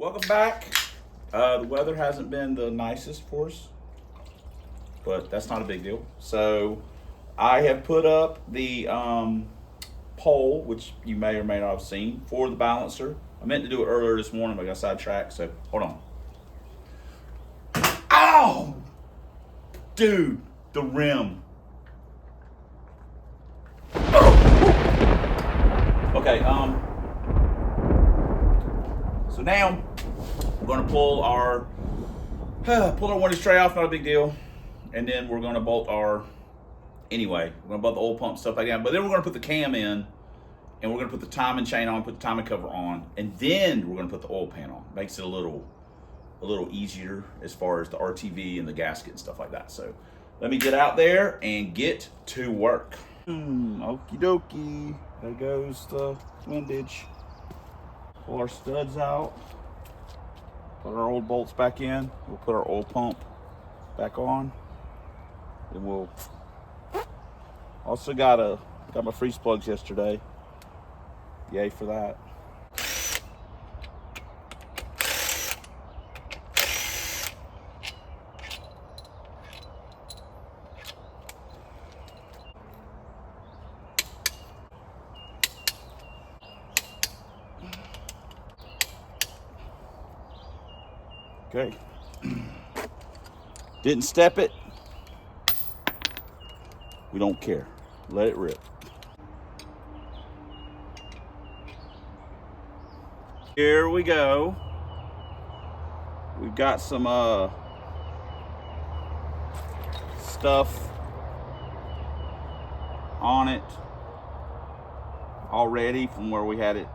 Welcome back. The weather hasn't been the nicest for us, but that's not a big deal. So I have put up the pole, which you may or may not have seen, for the balancer. I meant to do it earlier this morning, but I got sidetracked, so hold on. Ow! Dude, the rim. Oh! Okay, so now we're gonna pull our window tray off, not a big deal. And then we're gonna bolt we're gonna bolt the oil pump, stuff like that. But then we're gonna put the cam in, and we're gonna put the timing chain on, put the timing cover on, and then we're gonna put the oil pan on. Makes it a little easier as far as the RTV and the gasket and stuff like that. So let me get out there and get to work. Okie dokie. There goes the windage. Pull our studs out. Put our old bolts back in. We'll put our oil pump back on. Then we'll also got my freeze plugs yesterday. Yay for that. Okay. Didn't step it. We don't care. Let it rip. Here we go. We've got some stuff on it already from where we had it,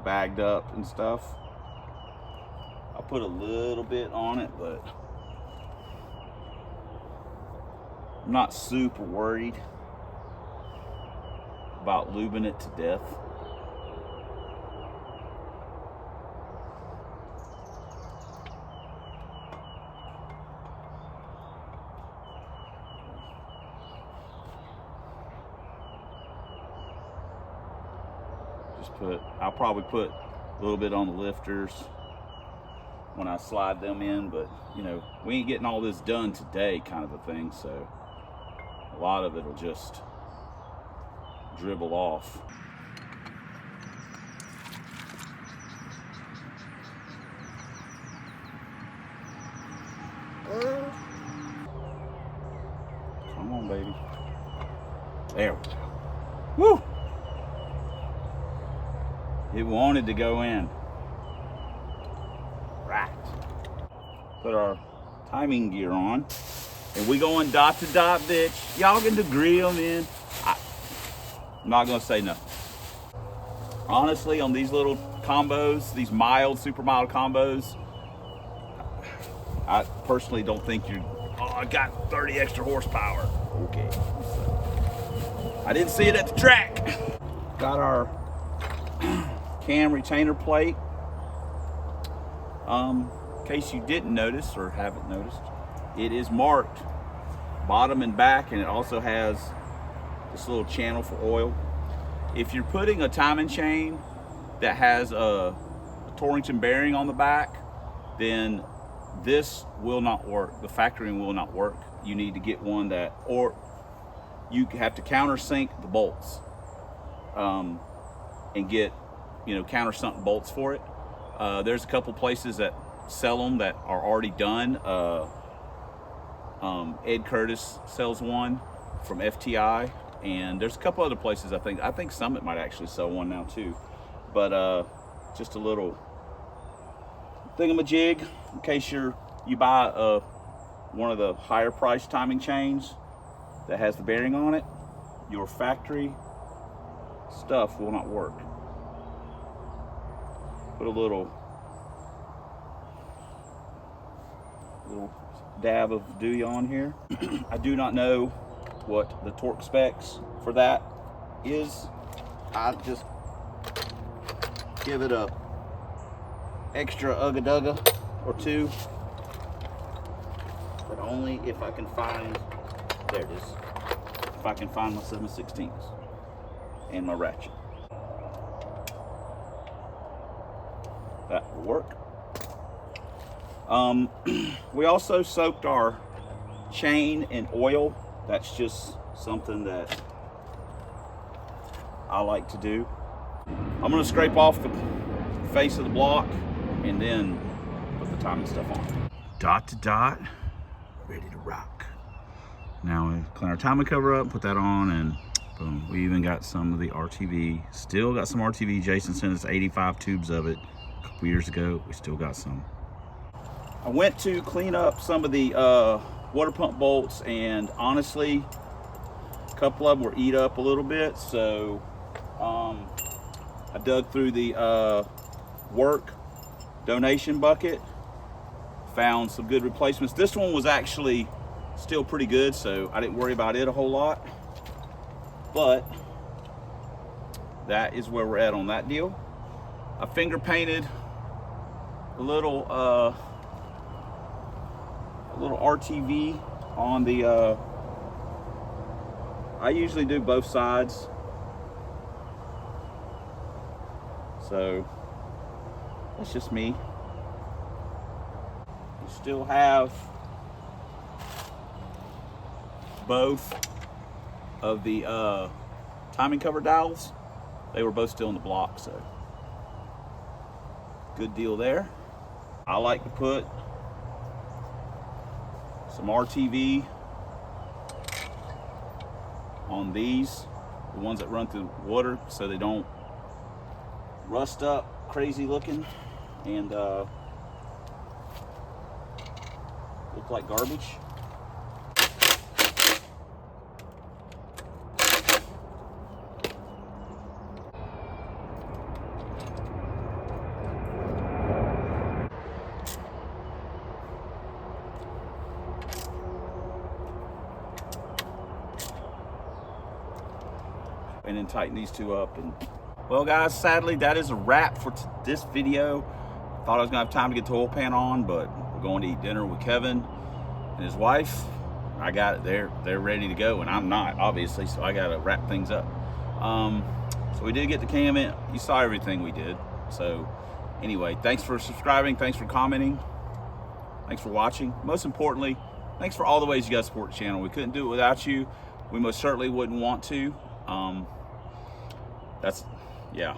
bagged up and stuff. I put a little bit on it, but I'm not super worried about lubing it to death. I'll probably put a little bit on the lifters when I slide them in, but we ain't getting all this done today, kind of a thing, so a lot of it'll just dribble off. Come on, baby. There we go. Woo! It wanted to go in. Right. Put our timing gear on. And we going dot to dot, bitch. Y'all can degree them in. I'm not gonna say no. Honestly, on these little combos, these super mild combos, I personally don't think I got 30 extra horsepower. Okay. So, I didn't see it at the track. Got our cam retainer plate. In case you didn't notice or haven't noticed, it is marked bottom and back, and it also has this little channel for oil. If you're putting a timing chain that has a Torrington bearing on the back, then this will not work. The factory will not work. You need to get one or you have to countersink the bolts and get countersunk bolts for it. There's a couple places that sell them that are already done. Ed Curtis sells one from FTI, and there's a couple other places. I think Summit might actually sell one now too. But just a little thingamajig in case you buy one of the higher priced timing chains that has the bearing on it. Your factory stuff will not work. Put a little dab of dew on here. I do not know what the torque specs for that is. I just give it a extra ugga-dugga or two, but only if I can find, there it is, if I can find my 7/16 and my ratchet. That will work. We also soaked our chain in oil. That's just something that I like to do. I'm gonna scrape off the face of the block and then put the timing stuff on. Dot to dot, ready to rock. Now we clean our timing cover up, put that on, and boom. We even got some of the RTV. Still got some RTV. Jason sent us 85 tubes of it a couple years ago. We still got some. I went to clean up some of the water pump bolts, and honestly, a couple of them were eat up a little bit. So I dug through the work donation bucket, found some good replacements. This one was actually still pretty good, so I didn't worry about it a whole lot. But that is where we're at on that deal. I finger painted a little RTV on the I usually do both sides, so that's just me. We still have both of the timing cover dowels. They were both still in the block, so good deal there. I like to put some RTV on these, the ones that run through water, so they don't rust up crazy looking and look like garbage. And then tighten these two up. And well guys, sadly that is a wrap for this video. Thought I was gonna have time to get the oil pan on, but we're going to eat dinner with Kevin and his wife. I got it, they're ready to go, and I'm not, obviously, so I gotta wrap things up. So we did get the cam in. You saw everything we did. So anyway, thanks for subscribing, thanks for commenting, thanks for watching. Most importantly, thanks for all the ways you guys support the channel. We couldn't do it without you. We most certainly wouldn't want to. That's, yeah,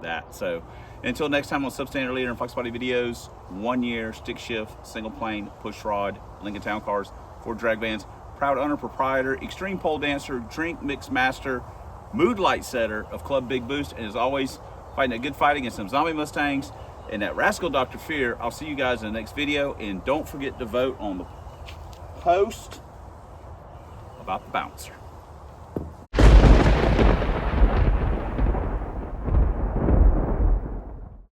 that. So until next time on Substandard Leader and Flex Body videos, 1 year, stick shift, single plane, push rod, Lincoln Town Cars, Ford drag vans, proud owner, proprietor, extreme pole dancer, drink mix master, mood light setter of Club Big Boost, and as always, fighting a good fight against some zombie Mustangs and that rascal Dr. Fear. I'll see you guys in the next video, and don't forget to vote on the post about the bouncer.